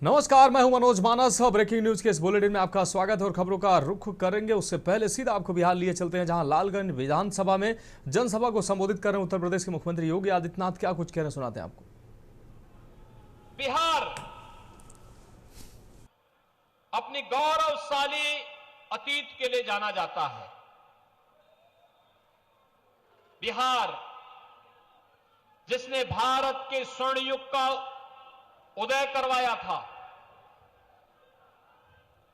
नमस्कार, मैं हूं मनोज मानस। ब्रेकिंग न्यूज के इस बुलेटिन में आपका स्वागत है और खबरों का रुख करेंगे। उससे पहले सीधा आपको बिहार लिए चलते हैं, जहां लालगंज विधानसभा में जनसभा को संबोधित कर रहे हैं उत्तर प्रदेश के मुख्यमंत्री योगी आदित्यनाथ। क्या कुछ कह रहे हैं, सुनाते हैं आपको। बिहार अपनी गौरवशाली अतीत के लिए जाना जाता है। बिहार जिसने भारत के स्वर्ण युग का उदय करवाया था,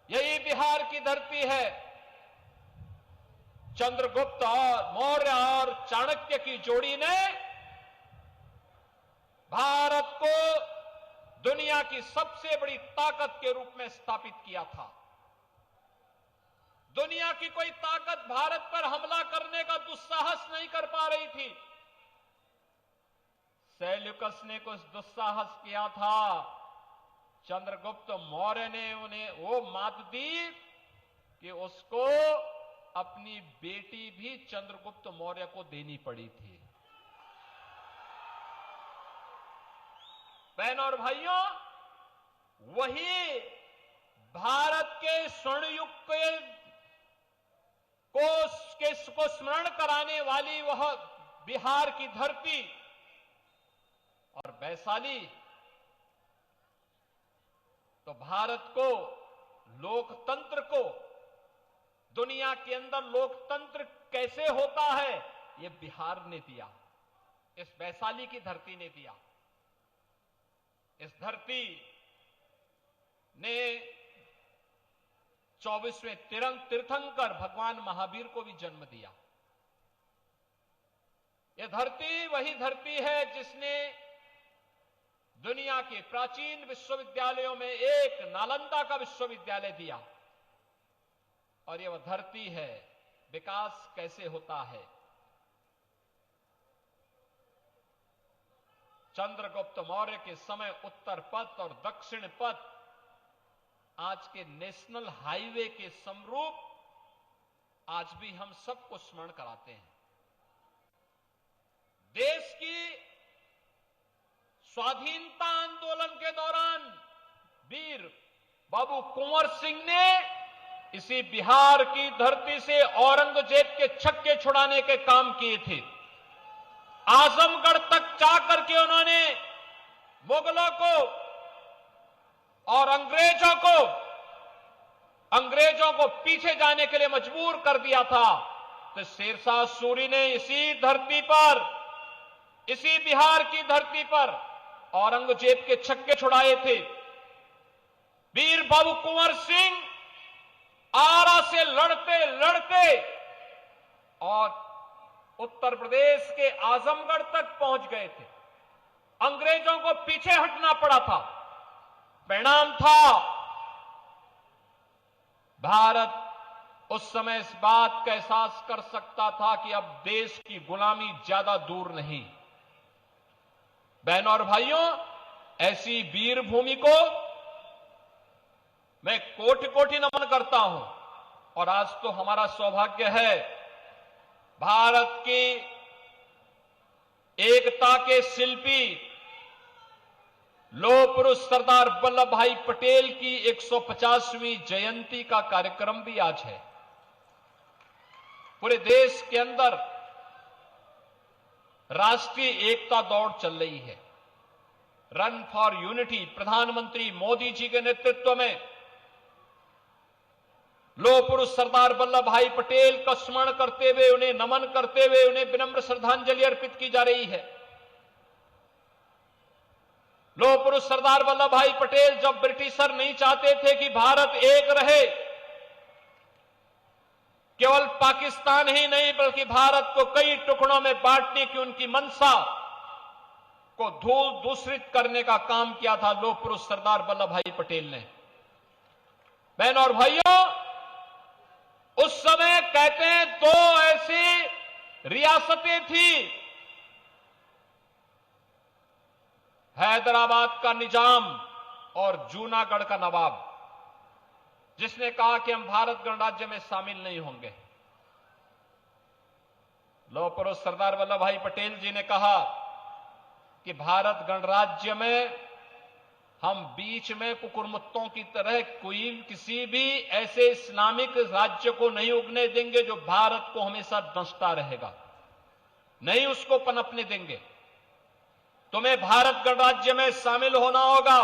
यही बिहार की धरती है। चंद्रगुप्त और मौर्य और चाणक्य की जोड़ी ने भारत को दुनिया की सबसे बड़ी ताकत के रूप में स्थापित किया था। दुनिया की कोई ताकत भारत पर हमला करने का दुस्साहस नहीं कर पा रही थी। सेल्यूकस ने कुछ दुस्साहस किया था। चंद्रगुप्त मौर्य ने उन्हें वो मात दी कि उसको अपनी बेटी भी चंद्रगुप्त मौर्य को देनी पड़ी थी। बहनों और भाइयों, वही भारत के स्वर्ण युग को स्मरण कराने वाली वह बिहार की धरती और वैशाली तो भारत को, लोकतंत्र को, दुनिया के अंदर लोकतंत्र कैसे होता है, यह बिहार ने दिया, इस वैशाली की धरती ने दिया। इस धरती ने 24वें तीर्थंकर भगवान महावीर को भी जन्म दिया। यह धरती वही धरती है जिसने दुनिया के प्राचीन विश्वविद्यालयों में एक नालंदा का विश्वविद्यालय दिया। और यह वह धरती है विकास कैसे होता है। चंद्रगुप्त मौर्य के समय उत्तर पथ और दक्षिण पथ आज के नेशनल हाईवे के समरूप आज भी हम सबको स्मरण कराते हैं। देश की स्वाधीनता आंदोलन के दौरान वीर बाबू कुंवर सिंह ने इसी बिहार की धरती से औरंगजेब के छक्के छुड़ाने के काम किए थे। आजमगढ़ तक जाकर के उन्होंने मुगलों को और अंग्रेजों को पीछे जाने के लिए मजबूर कर दिया था। तो शेरशाह सूरी ने इसी धरती पर, इसी बिहार की धरती पर औरंगजेब के छक्के छुड़ाए थे। वीर बाबू कुंवर सिंह आरा से लड़ते लड़ते और उत्तर प्रदेश के आजमगढ़ तक पहुंच गए थे। अंग्रेजों को पीछे हटना पड़ा था। परिणाम था भारत उस समय इस बात का एहसास कर सकता था कि अब देश की गुलामी ज्यादा दूर नहीं। बहनों और भाइयों, ऐसी वीर भूमि को मैं कोटि कोटि नमन करता हूं। और आज तो हमारा सौभाग्य है, भारत की एकता के शिल्पी लौह पुरुष सरदार वल्लभ भाई पटेल की 150वीं जयंती का कार्यक्रम भी आज है। पूरे देश के अंदर राष्ट्रीय एकता दौड़ चल रही है। रन फॉर यूनिटी, प्रधानमंत्री मोदी जी के नेतृत्व में लौह पुरुष सरदार वल्लभ भाई पटेल का स्मरण करते हुए, उन्हें नमन करते हुए, उन्हें विनम्र श्रद्धांजलि अर्पित की जा रही है। लौह पुरुष सरदार वल्लभ भाई पटेल जब ब्रिटिशर नहीं चाहते थे कि भारत एक रहे, केवल पाकिस्तान ही नहीं बल्कि भारत को कई टुकड़ों में बांटने की उनकी मंशा को धूल दूषित करने का काम किया था लौह पुरुष सरदार वल्लभ भाई पटेल ने। बहनों और भाइयों, उस समय कहते हैं दो ऐसी रियासतें थी, हैदराबाद का निजाम और जूनागढ़ का नवाब, जिसने कहा कि हम भारत गणराज्य में शामिल नहीं होंगे। लौह पुरुष सरदार वल्लभ भाई पटेल जी ने कहा कि भारत गणराज्य में हम बीच में कुकुरमुत्तों की तरह किसी भी ऐसे इस्लामिक राज्य को नहीं उगने देंगे जो भारत को हमेशा दंसता रहेगा, नहीं उसको पनपने देंगे। तुम्हें भारत गणराज्य में शामिल होना होगा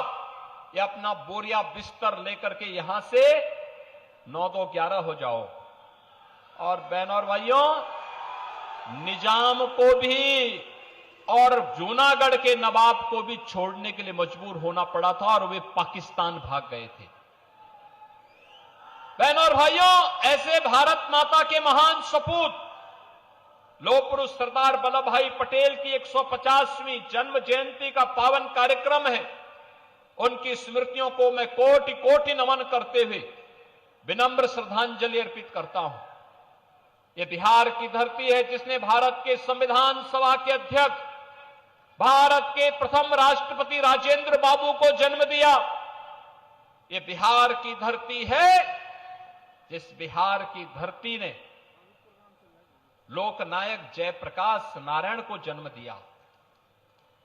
या अपना बोरिया बिस्तर लेकर के यहां से 9-2-11 हो जाओ। और बहनों और भाइयों, निजाम को भी और जूनागढ़ के नवाब को भी छोड़ने के लिए मजबूर होना पड़ा था और वे पाकिस्तान भाग गए थे। बहनों और भाइयों, ऐसे भारत माता के महान सपूत लौह पुरुष सरदार वल्लभ भाई पटेल की 150वीं जन्म जयंती का पावन कार्यक्रम है। उनकी स्मृतियों को मैं कोटि कोटि नमन करते हुए विनम्र श्रद्धांजलि अर्पित करता हूं। यह बिहार की धरती है जिसने भारत के संविधान सभा के अध्यक्ष, भारत के प्रथम राष्ट्रपति राजेंद्र बाबू को जन्म दिया। यह बिहार की धरती है जिस बिहार की धरती ने लोकनायक जयप्रकाश नारायण को जन्म दिया,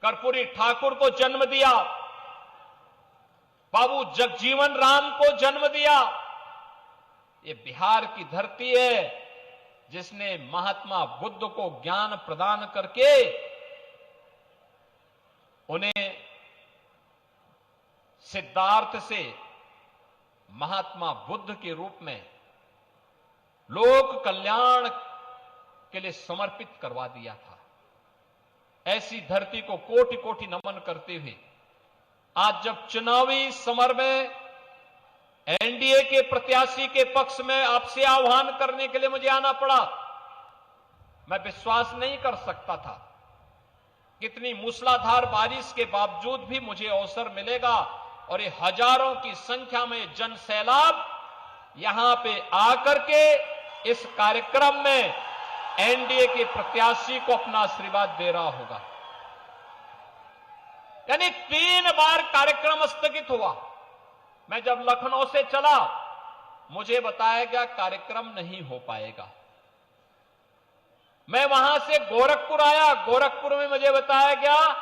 कर्पूरी ठाकुर को जन्म दिया, बाबू जगजीवन राम को जन्म दिया। यह बिहार की धरती है जिसने महात्मा बुद्ध को ज्ञान प्रदान करके उन्हें सिद्धार्थ से महात्मा बुद्ध के रूप में लोक कल्याण के लिए समर्पित करवा दिया था। ऐसी धरती को कोटि कोटि नमन करते हुए आज जब चुनावी समर में एनडीए के प्रत्याशी के पक्ष में आपसे आह्वान करने के लिए मुझे आना पड़ा, मैं विश्वास नहीं कर सकता था कितनी मूसलाधार बारिश के बावजूद भी मुझे अवसर मिलेगा और ये हजारों की संख्या में जन सैलाब यहां पे आकर के इस कार्यक्रम में एनडीए के प्रत्याशी को अपना आशीर्वाद दे रहा होगा। यानी 3 बार कार्यक्रम स्थगित हुआ। मैं जब लखनऊ से चला मुझे बताया गया कार्यक्रम नहीं हो पाएगा। मैं वहां से गोरखपुर आया, गोरखपुर में मुझे बताया गया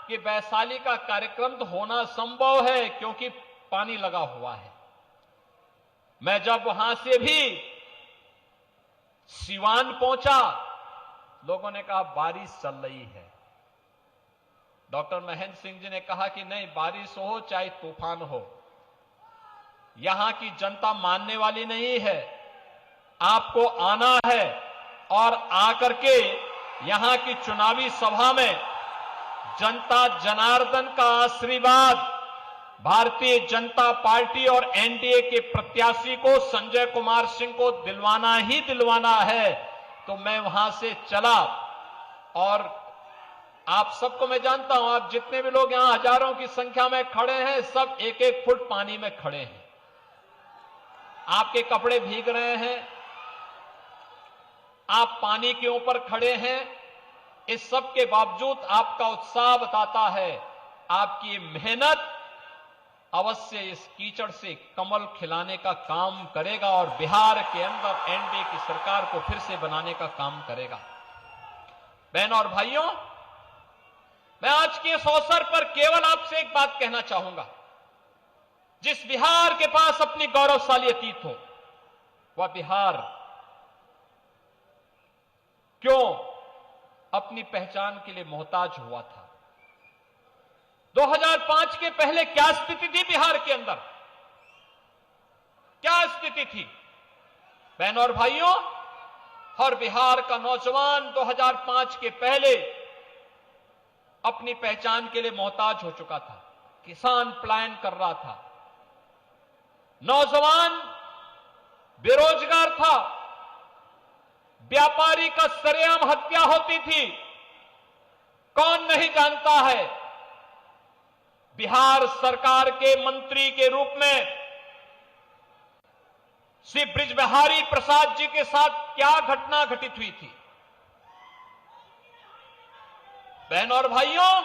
कि वैशाली का कार्यक्रम तो होना संभव है क्योंकि पानी लगा हुआ है। मैं जब वहां से भी सिवान पहुंचा, लोगों ने कहा बारिश चल रही है। डॉक्टर महेंद्र सिंह जी ने कहा कि नहीं, बारिश हो चाहे तूफान हो, यहां की जनता मानने वाली नहीं है, आपको आना है और आकर के यहां की चुनावी सभा में जनता जनार्दन का आशीर्वाद भारतीय जनता पार्टी और एनडीए के प्रत्याशी को संजय कुमार सिंह को दिलवाना ही दिलवाना है। तो मैं वहां से चला और आप सबको मैं जानता हूं, आप जितने भी लोग यहां हजारों की संख्या में खड़े हैं, सब 1-1 फुट पानी में खड़े हैं। आपके कपड़े भीग रहे हैं, आप पानी के ऊपर खड़े हैं। इस सब के बावजूद आपका उत्साह बताता है आपकी मेहनत अवश्य इस कीचड़ से कमल खिलाने का काम करेगा और बिहार के अंदर एनडीए की सरकार को फिर से बनाने का काम करेगा। बहनों और भाइयों, मैं आज के इस अवसर पर केवल आपसे एक बात कहना चाहूंगा। जिस बिहार के पास अपनी गौरवशाली अतीत हो, वह बिहार क्यों अपनी पहचान के लिए मोहताज हुआ था। 2005 के पहले क्या स्थिति थी बिहार के अंदर, क्या स्थिति थी? बहनों और भाइयों, हर बिहार का नौजवान 2005 के पहले अपनी पहचान के लिए मोहताज हो चुका था। किसान पलायन कर रहा था, नौजवान बेरोजगार था, व्यापारी का सरेआम हत्या होती थी। कौन नहीं जानता है बिहार सरकार के मंत्री के रूप में श्री बृजबिहारी प्रसाद जी के साथ क्या घटना घटित हुई थी। बहनों और भाइयों,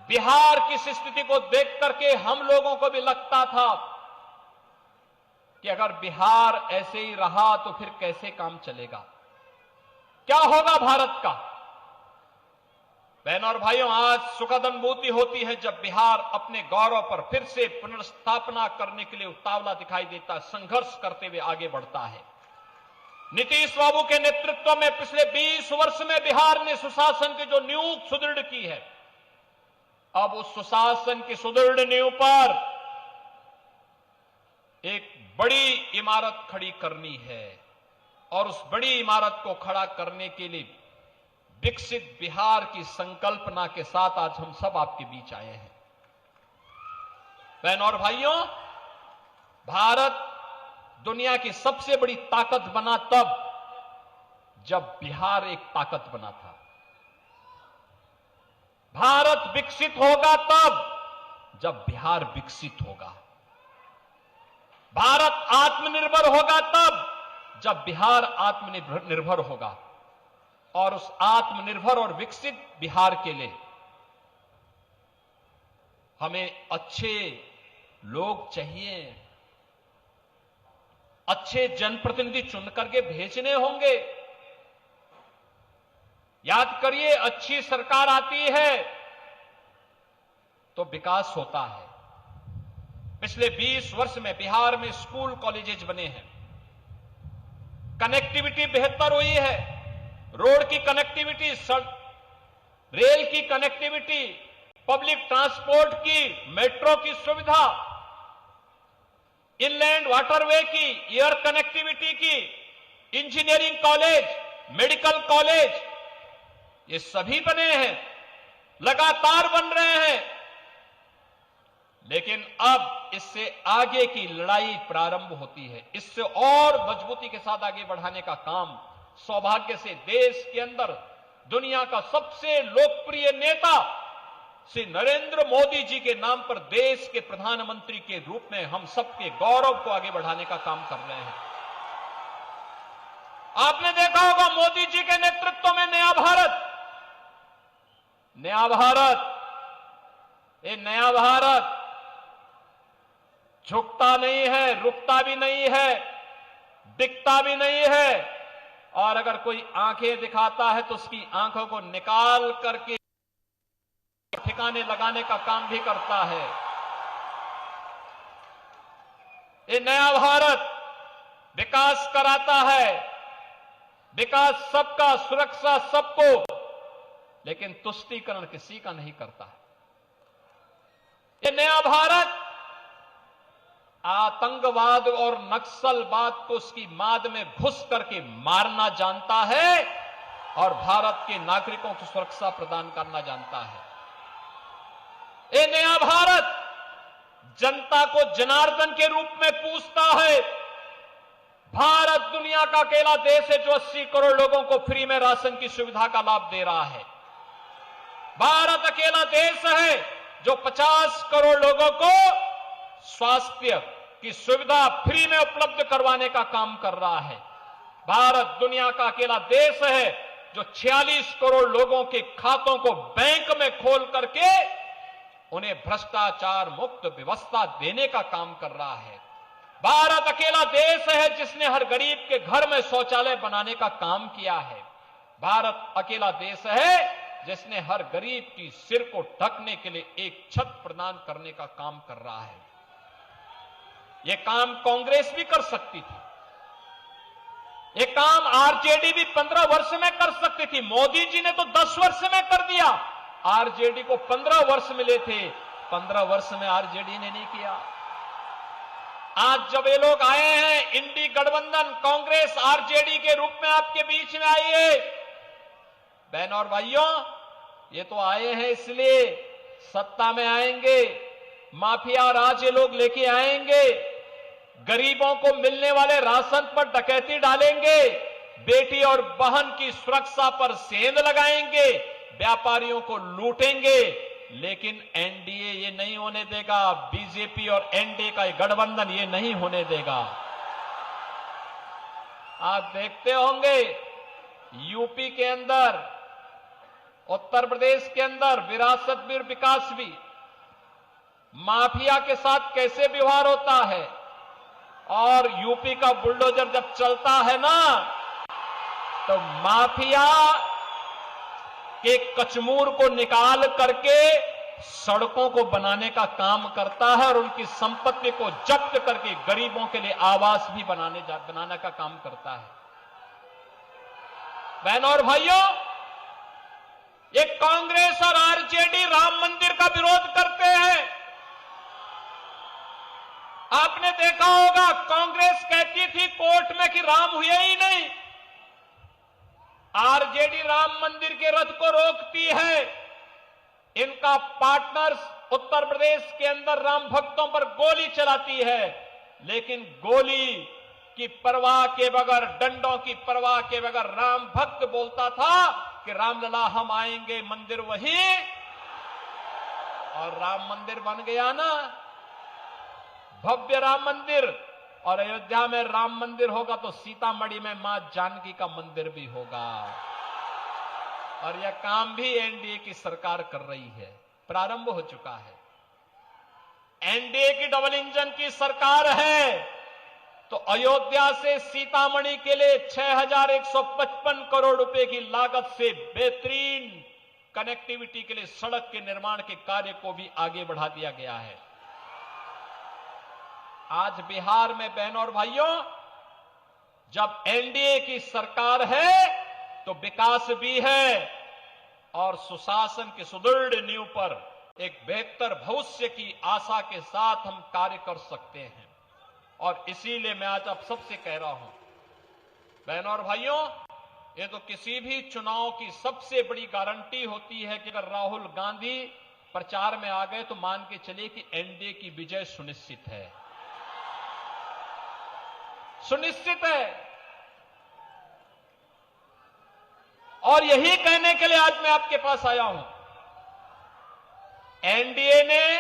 बिहार की इस स्थिति को देख करके हम लोगों को भी लगता था कि अगर बिहार ऐसे ही रहा तो फिर कैसे काम चलेगा, क्या होगा भारत का। बहनों और भाइयों, आज सुखद अनुभूति होती है जब बिहार अपने गौरव पर फिर से पुनर्स्थापना करने के लिए उतावला दिखाई देता, संघर्ष करते हुए आगे बढ़ता है। नीतीश बाबू के नेतृत्व में पिछले 20 वर्ष में बिहार ने सुशासन की जो नींव सुदृढ़ की है, अब उस सुशासन की सुदृढ़ नींव पर एक बड़ी इमारत खड़ी करनी है और उस बड़ी इमारत को खड़ा करने के लिए विकसित बिहार की संकल्पना के साथ आज हम सब आपके बीच आए हैं। बहनों और भाइयों, भारत दुनिया की सबसे बड़ी ताकत बना तब जब बिहार एक ताकत बना था। भारत विकसित होगा तब जब बिहार विकसित होगा। भारत आत्मनिर्भर होगा तब जब बिहार आत्मनिर्भर होगा। और उस आत्मनिर्भर और विकसित बिहार के लिए हमें अच्छे लोग चाहिए, अच्छे जनप्रतिनिधि चुन करके भेजने होंगे। याद करिए, अच्छी सरकार आती है तो विकास होता है। पिछले 20 वर्ष में बिहार में स्कूल कॉलेजेस बने हैं, कनेक्टिविटी बेहतर हुई है, रोड की कनेक्टिविटी, रेल की कनेक्टिविटी, पब्लिक ट्रांसपोर्ट की, मेट्रो की सुविधा, इनलैंड वाटरवे की, एयर कनेक्टिविटी की, इंजीनियरिंग कॉलेज, मेडिकल कॉलेज, ये सभी बने हैं, लगातार बन रहे हैं। लेकिन अब इससे आगे की लड़ाई प्रारंभ होती है। इससे और मजबूती के साथ आगे बढ़ाने का काम सौभाग्य से देश के अंदर दुनिया का सबसे लोकप्रिय नेता श्री नरेंद्र मोदी जी के नाम पर देश के प्रधानमंत्री के रूप में हम सबके गौरव को आगे बढ़ाने का काम कर रहे हैं। आपने देखा होगा मोदी जी के नेतृत्व में नया भारत, ये नया भारत झुकता नहीं है, रुकता भी नहीं है, दिखता भी नहीं है, और अगर कोई आंखें दिखाता है तो उसकी आंखों को निकाल करके ठिकाने लगाने का काम भी करता है। ये नया भारत विकास कराता है, विकास सबका, सुरक्षा सबको, लेकिन तुष्टीकरण किसी का नहीं करता है। ये नया भारत आतंकवाद और नक्सलवाद को उसकी माद में घुस करके मारना जानता है और भारत के नागरिकों की सुरक्षा प्रदान करना जानता है। ये नया भारत जनता को जनार्दन के रूप में पूछता है। भारत दुनिया का अकेला देश है जो 80 करोड़ लोगों को फ्री में राशन की सुविधा का लाभ दे रहा है। भारत अकेला देश है जो 50 करोड़ लोगों को स्वास्थ्य की सुविधा फ्री में उपलब्ध करवाने का काम कर रहा है। भारत दुनिया का अकेला देश है जो 46 करोड़ लोगों के खातों को बैंक में खोल करके उन्हें भ्रष्टाचार मुक्त व्यवस्था देने का काम कर रहा है। भारत अकेला देश है जिसने हर गरीब के घर में शौचालय बनाने का काम किया है। भारत अकेला देश है जिसने हर गरीब की सिर को ढकने के लिए एक छत प्रदान करने का काम कर रहा है। यह काम कांग्रेस भी कर सकती थी, यह काम आरजेडी भी 15 वर्ष में कर सकती थी। मोदी जी ने तो 10 वर्ष में कर दिया, आरजेडी को 15 वर्ष मिले थे, 15 वर्ष में आरजेडी ने नहीं किया। आज जब ये लोग आए हैं, इंडी गठबंधन कांग्रेस आरजेडी के रूप में आपके बीच में आई है, बहनों और भाइयों, ये तो आए हैं इसलिए सत्ता में आएंगे, माफिया राज ये लोग लेके आएंगे, गरीबों को मिलने वाले राशन पर डकैती डालेंगे, बेटी और बहन की सुरक्षा पर सेंध लगाएंगे, व्यापारियों को लूटेंगे। लेकिन एनडीए ये नहीं होने देगा, बीजेपी और एनडीए का गठबंधन ये नहीं होने देगा। आप देखते होंगे यूपी के अंदर, उत्तर प्रदेश के अंदर विरासत भी और विकास भी, माफिया के साथ कैसे व्यवहार होता है। और यूपी का बुलडोजर जब चलता है ना, तो माफिया कि कचमूर को निकाल करके सड़कों को बनाने का काम करता है और उनकी संपत्ति को जब्त करके गरीबों के लिए आवास भी बनाने का काम करता है। बहनों और भाइयों, ये कांग्रेस और आरजेडी राम मंदिर का विरोध करते हैं। आपने देखा होगा, कांग्रेस कहती थी कोर्ट में कि राम हुए ही नहीं, आरजेडी राम मंदिर के रथ को रोकती है। इनका पार्टनर्स उत्तर प्रदेश के अंदर राम भक्तों पर गोली चलाती है, लेकिन गोली की परवाह के बगैर, डंडों की परवाह के बगैर राम भक्त बोलता था कि रामलला हम आएंगे, मंदिर वही, और राम मंदिर बन गया ना, भव्य राम मंदिर। और अयोध्या में राम मंदिर होगा तो सीतामढ़ी में मां जानकी का मंदिर भी होगा। और यह काम भी एनडीए की सरकार कर रही है, प्रारंभ हो चुका है। एनडीए की डबल इंजन की सरकार है तो अयोध्या से सीतामढ़ी के लिए 6,155 करोड़ रुपए की लागत से बेहतरीन कनेक्टिविटी के लिए सड़क के निर्माण के कार्य को भी आगे बढ़ा दिया गया है। आज बिहार में बहनों और भाइयों, जब एनडीए की सरकार है तो विकास भी है और सुशासन की सुदृढ़ नींव पर एक बेहतर भविष्य की आशा के साथ हम कार्य कर सकते हैं। और इसीलिए मैं आज आप सबसे कह रहा हूं, बहनों और भाइयों, ये तो किसी भी चुनाव की सबसे बड़ी गारंटी होती है कि अगर राहुल गांधी प्रचार में आ गए तो मान के चलिए कि एनडीए की विजय सुनिश्चित है, सुनिश्चित है। और यही कहने के लिए आज मैं आपके पास आया हूं। एनडीए ने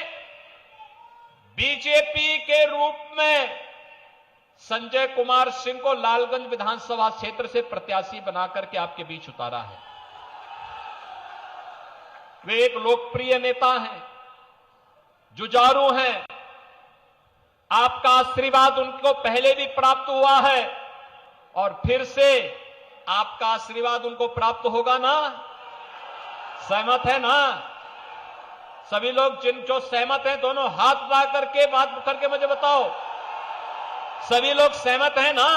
बीजेपी के रूप में संजय कुमार सिंह को लालगंज विधानसभा क्षेत्र से प्रत्याशी बनाकर के आपके बीच उतारा है। वे एक लोकप्रिय नेता हैं, जुझारू हैं। आपका आशीर्वाद उनको पहले भी प्राप्त हुआ है और फिर से आपका आशीर्वाद उनको प्राप्त होगा ना? सहमत है ना? सभी लोग जो सहमत हैं दोनों हाथ उठा करके बात करके मुझे बताओ। सभी लोग सहमत हैं ना?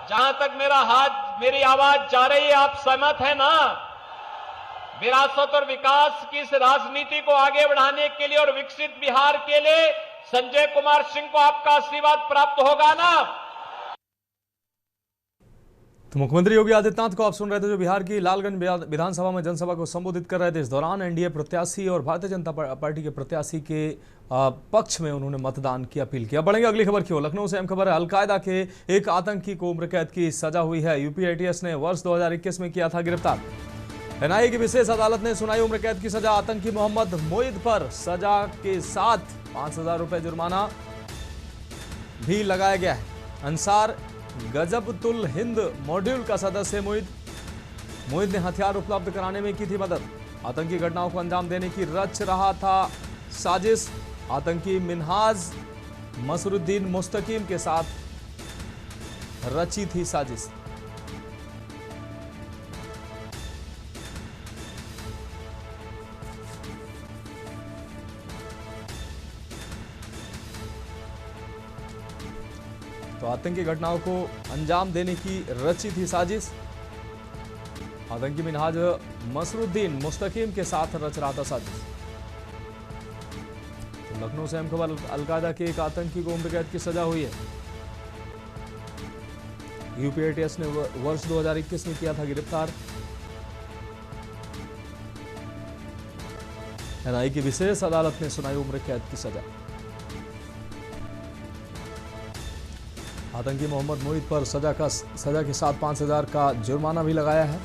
जहां तक मेरी आवाज जा रही है, आप सहमत हैं ना? विरासत और विकास की इस राजनीति को आगे बढ़ाने के लिए और विकसित बिहार के लिए संजय कुमार सिंह को आपका आशीर्वाद प्राप्त होगा ना? तो मुख्यमंत्री योगी आदित्यनाथ को आप सुन रहे थे, जो बिहार की लालगंज विधानसभा में जनसभा को संबोधित कर रहे थे। इस दौरान एनडीए प्रत्याशी और भारतीय जनता पार्टी के प्रत्याशी के पक्ष में उन्होंने मतदान की अपील किया। बढ़ेंगे अगली खबर की ओर। लखनऊ से अहम खबर है, अलकायदा के एक आतंकी को उम्र कैद की सजा हुई है। यूपी एटीएस ने वर्ष 2021 में किया था गिरफ्तार। एनआईए की विशेष अदालत ने सुनाई उम्र कैद की सजा। आतंकी मोहम्मद मोईद पर सजा के साथ 5,000 रुपए जुर्माना भी लगाया गया है। अंसार गजबतुल हिंद मॉड्यूल का सदस्य मोईद ने हथियार उपलब्ध कराने में की थी मदद। आतंकी घटनाओं को अंजाम देने की रच रहा था साजिश। आतंकी मिनहाज मसरुद्दीन मुस्तकीम के साथ रची थी साजिश। तो आतंकी घटनाओं को अंजाम देने की रची थी साजिश। आतंकी मिनहाज मसरुद्दीन मुस्तकीम के साथ रच रहा था साजिश। तो लखनऊ से अहम खबर, अलकायदा के एक आतंकी को उम्र कैद की सजा हुई है। यूपी एटीएस ने वर्ष 2021 में किया था गिरफ्तार। एनआईए की विशेष अदालत ने सुनाई उम्र कैद की सजा। आतंकी मोहम्मद मोईद पर सजा के साथ 5,000 का जुर्माना भी लगाया है।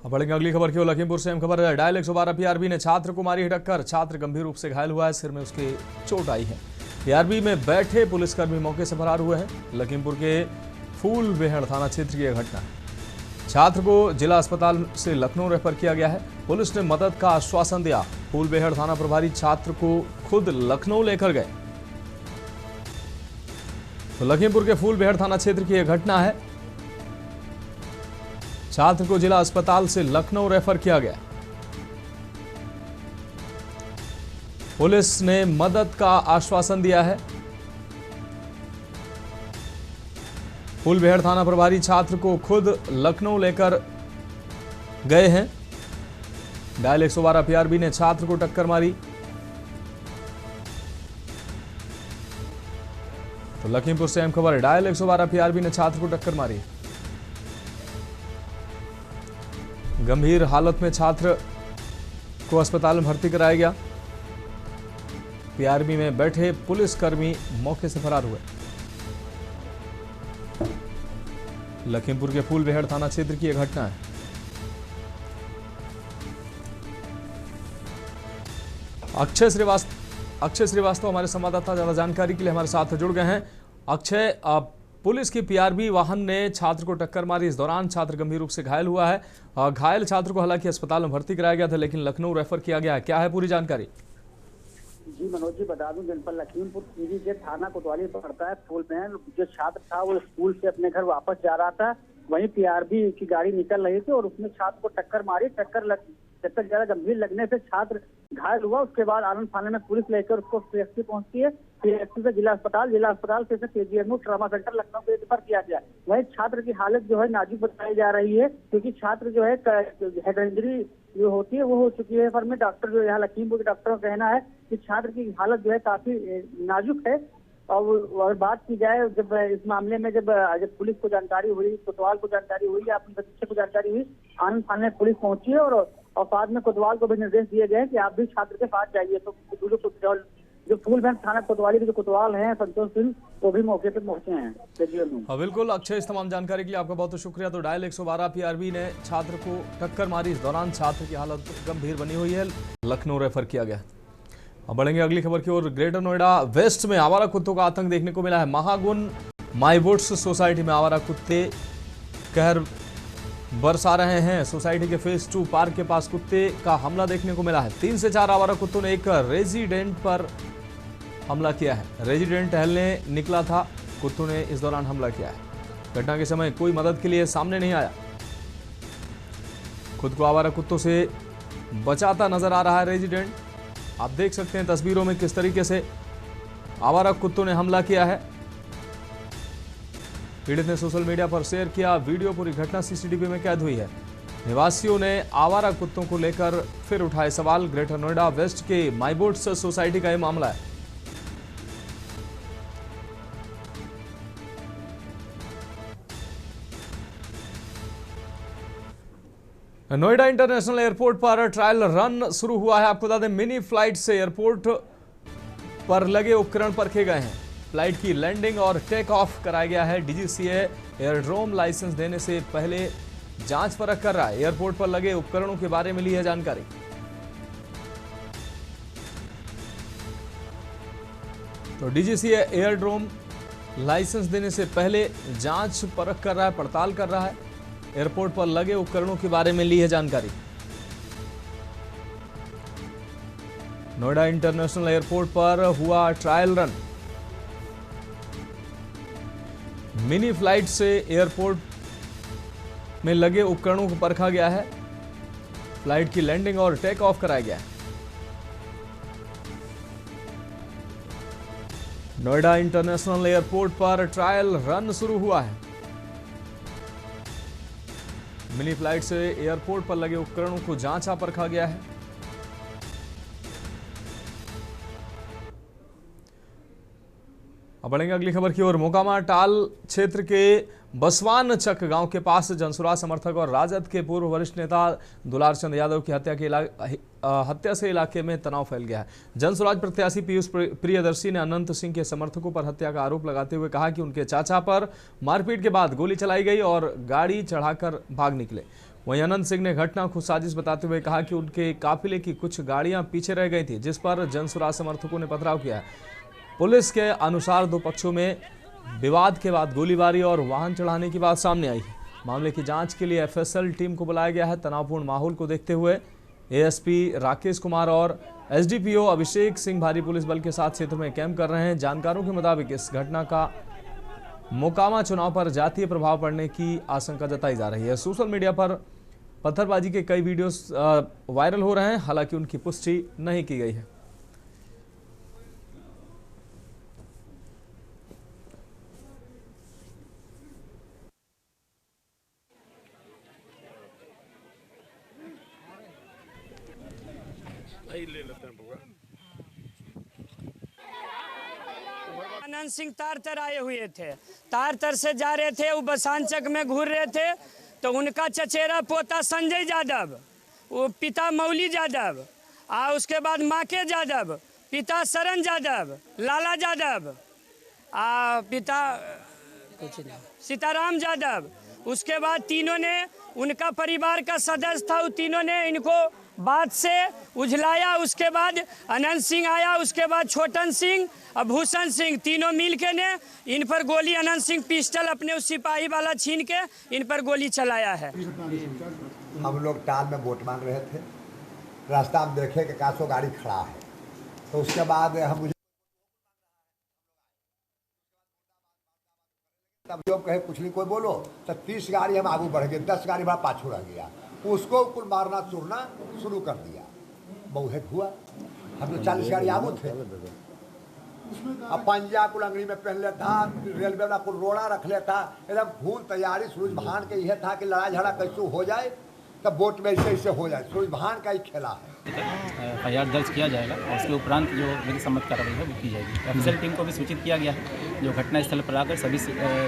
अब बढ़ेंगे अगली खबर की ओर। लखीमपुर से अहम खबर है, डायल 112 पीआरबी ने छात्र को मारी टक्कर। छात्र गंभीर रूप से घायल हुआ है, सिर में उसके चोट आई है। पीआरबी में बैठे पुलिसकर्मी मौके से फरार हुए हैं। लखीमपुर के फूल बेहड़ थाना क्षेत्र की यह घटना है। छात्र को जिला अस्पताल से लखनऊ रेफर किया गया है। पुलिस ने मदद का आश्वासन दिया। फूलबेहड़ थाना प्रभारी छात्र को खुद लखनऊ लेकर गए। तो लखीमपुर के फूलबेहड़ थाना क्षेत्र की यह घटना है। छात्र को जिला अस्पताल से लखनऊ रेफर किया गया। पुलिस ने मदद का आश्वासन दिया है। फूलबेहड़ थाना प्रभारी छात्र को खुद लखनऊ लेकर गए हैं। डायल 112 पीआरबी ने छात्र को टक्कर मारी। तो लखीमपुर से अहम खबर है। डायल 112 पीआरबी ने छात्र को टक्कर मारी। गंभीर हालत में छात्र को अस्पताल में भर्ती कराया गया। पीआरबी में बैठे पुलिसकर्मी मौके से फरार हुए। लखीमपुर के फूलबेहड़ थाना क्षेत्र की यह घटना है। अक्षय श्रीवास्तव हमारे संवाददाता ज्यादा जानकारी के लिए हमारे साथ जुड़ गए हैं। अक्षय, पुलिस की पीआरबी वाहन ने छात्र को टक्कर मारी। इस दौरान छात्र गंभीर रूप से घायल हुआ है। घायल छात्र को हालांकि अस्पताल में भर्ती कराया गया था, लेकिन लखनऊ रेफर किया गया है। क्या है पूरी जानकारी? जी मनोज जी, बता दूं जनपद लखीमपुर खीरी के थाना कोतवाली पड़ता है। फूलबेहड़ जो छात्र था वो स्कूल से अपने घर वापस जा रहा था। वहीं पीआरबी की गाड़ी निकल रही थी और उसने छात्र को टक्कर मारी। टक्कर ज्यादा गंभीर लगने से छात्र घायल हुआ। उसके बाद आनंद फानन में पुलिस लेकर उसको पीएचसी पहुंचती है। पीएचसी से जिला अस्पताल से केजीएमयू ट्रॉमा सेंटर लखनऊ को रेफर किया गया। वहीं छात्र की हालत जो है नाजुक बताई जा रही है, क्योंकि छात्र जो है हेड इंजरी जो होती है वो हो चुकी है। पर में डॉक्टर जो यहाँ लखीमपुर के डॉक्टरों का कहना है कि छात्र की हालत जो है काफी नाजुक है। और बात की जाए जब इस मामले में जब पुलिस को जानकारी हुई, कोतवाल को जानकारी हुई या अपने बच्चे को जानकारी हुई, आनंद फानन में पुलिस पहुंची है और बाद में कोतवाल को भी निर्देश दिए गए कि आप भी छात्र के पास जाइए। तो जो फूलबेहड़ थाना कोतवाली के जो कोतवाल हैं संतोष सिंह, वो भी मौके पर पहुंचे हैं। हाँ बिल्कुल अक्षय, इस तमाम जानकारी के लिए आपका बहुत शुक्रिया। तो डायल 112 पीआरबी ने छात्र को टक्कर मारी। इस दौरान छात्र की हालत गंभीर बनी हुई है। लखनऊ रेफर किया गया। अब बढ़ेंगे अगली खबर की ओर। ग्रेटर नोएडा वेस्ट में आवारा कुत्तों का आतंक देखने को मिला है। महागुन माईवुड्स सोसाइटी में आवारा कुत्ते कहर बरसा रहे हैं। सोसाइटी के फेज 2 पार्क के पास कुत्ते का हमला देखने को मिला है। 3 से 4 आवारा कुत्तों ने एक रेजिडेंट पर हमला किया है। रेजिडेंट टहलने निकला था, कुत्तों ने इस दौरान हमला किया है। घटना के समय कोई मदद के लिए सामने नहीं आया। खुद को आवारा कुत्तों से बचाता नजर आ रहा है रेजिडेंट। आप देख सकते हैं तस्वीरों में किस तरीके से आवारा कुत्तों ने हमला किया है। पीड़ित ने सोशल मीडिया पर शेयर किया वीडियो। पूरी घटना सीसीटीवी में कैद हुई है। निवासियों ने आवारा कुत्तों को लेकर फिर उठाए सवाल। ग्रेटर नोएडा वेस्ट के माईवुड्स सोसाइटी का यह मामला है। नोएडा इंटरनेशनल एयरपोर्ट पर ट्रायल रन शुरू हुआ है। आपको बता दें मिनी फ्लाइट से एयरपोर्ट पर लगे उपकरण परखे गए हैं। फ्लाइट की लैंडिंग और टेक ऑफ कराया गया है। डीजीसीए एयरड्रोम लाइसेंस देने से पहले जांच परख कर रहा है। एयरपोर्ट पर लगे उपकरणों के बारे में ली है जानकारी। तो डीजीसीए एयरड्रोम लाइसेंस देने से पहले जांच परख कर रहा है, पड़ताल कर रहा है। एयरपोर्ट पर लगे उपकरणों के बारे में ली है जानकारी। नोएडा इंटरनेशनल एयरपोर्ट पर हुआ ट्रायल रन। मिनी फ्लाइट से एयरपोर्ट में लगे उपकरणों को परखा गया है। फ्लाइट की लैंडिंग और टेक ऑफ कराया गया है। नोएडा इंटरनेशनल एयरपोर्ट पर ट्रायल रन शुरू हुआ है। मिनी फ्लाइट से एयरपोर्ट पर लगे उपकरणों को जांचा परखा गया है। अब बढ़ेंगे अगली खबर की ओर। मोकामा टाल क्षेत्र के बसवान चक गांव के पास जनसुराज समर्थक और राजद के पूर्व वरिष्ठ नेता दुलार चंद यादव की हत्या से इलाके में तनाव फैल गया है। जनसुराज प्रत्याशी पीयूष प्रियदर्शी ने अनंत सिंह के समर्थकों पर हत्या का आरोप लगाते हुए कहा कि उनके चाचा पर मारपीट के बाद गोली चलाई गई और गाड़ी चढ़ाकर भाग निकले। वहीं अनंत सिंह ने घटना को साजिश बताते हुए कहा कि उनके काफिले की कुछ गाड़ियां पीछे रह गई थी, जिस पर जनसुराज समर्थकों ने पथराव किया। पुलिस के अनुसार दो पक्षों में विवाद के बाद गोलीबारी और वाहन चढ़ाने की बात सामने आई है। मामले की जांच के लिए एफएसएल टीम को बुलाया गया है। तनावपूर्ण माहौल को देखते हुए एएसपी राकेश कुमार और एसडीपीओ अभिषेक सिंह भारी पुलिस बल के साथ क्षेत्र में कैंप कर रहे हैं। जानकारों के मुताबिक इस घटना का मोकामा चुनाव पर जातीय प्रभाव पड़ने की आशंका जताई जा रही है। सोशल मीडिया पर पत्थरबाजी के कई वीडियोस वायरल हो रहे हैं, हालांकि उनकी पुष्टि नहीं की गई है। आनंद सिंह तारतर आए हुए थे, तारतर से जा रहे थे, वो बसानचक में घूर रहे थे तो उनका चचेरा पोता संजय यादव, वो पिता मौली यादव, उसके बाद माके यादव, पिता शरण यादव, लाला यादव, पिता सीताराम यादव। उसके बाद तीनों ने, उनका परिवार का सदस्य था, वो तीनों ने इनको बात से उझलाया। उसके बाद अनंत सिंह आया, उसके बाद छोटन सिंह और भूषण सिंह, तीनों मिलके ने इन पर गोली, अनंत सिंह पिस्टल अपने उस सिपाही वाला छीन के इन पर गोली चलाया है। हम लोग टाल में वोट मांग रहे थे, रास्ता में देखे कि कासो गाड़ी खड़ा है, तो उसके बाद हम मुझे तब जो कहे कुछ नहीं कोई बोलो, तो 30 गाड़ी हम आगे बढ़ गए, 10 गाड़ी हमारा पाछू रह गया, उसको कुल मारना चूरना शुरू कर दिया। बहुत हुआ, हम लोग 40 गाड़ी आगू थे। अब पंजा कुल अंगड़ी में पहन लेता, रेलवे वाला कुल रोड़ा रख लेता, एकदम खून तैयारी सूरज भान के यह था कि लड़ाई झगड़ा कैसे हो जाए, तब वोट में ऐसे हो जाए, सूरज भान का ही खेला है। एफआईआर दर्ज किया जाएगा और उसके उपरांत जो विधि सम्मत कार्रवाई है वो की जाएगी। एफएसएल टीम को भी सूचित किया गया है, जो घटनास्थल पर आकर सभी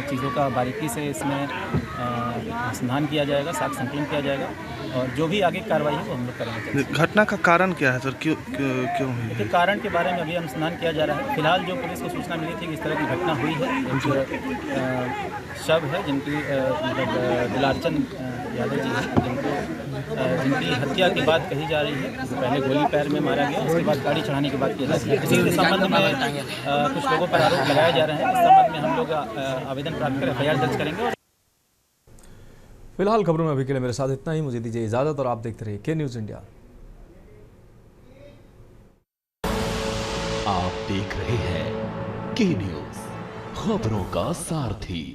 चीज़ों का बारीकी से इसमें अनुसंधान किया जाएगा, साक्ष्य संकलन किया जाएगा और जो भी आगे कार्रवाई है वो हम लोग करेंगे। घटना का कारण क्या है सर, क्यों हुई है? कारण के बारे में अभी अनुसंधान किया जा रहा है। फिलहाल जो पुलिस को सूचना मिली थी कि इस तरह की घटना हुई है, जो शव है जिनकी मतलब दुलारचंद यादव जी हैं, जिनकी हत्या की बात कही जा रही है। पहले गोली पैर में मारा गया, उसके बाद गाड़ी चढ़ाने की बात की जा रही है। इसी के संबंध में कुछ लोगों पर आरोप लगाए जा रहे हैं। इस संबंध में हम लोग आवेदन प्राप्त कर एफआईआर दर्ज करेंगे। फिलहाल खबरों में अभी के लिए मेरे साथ इतना ही। मुझे दीजिए इजाजत और आप देखते रहिए के न्यूज़ इंडिया। आप देख रहे हैं के न्यूज़, खबरों का सारथी।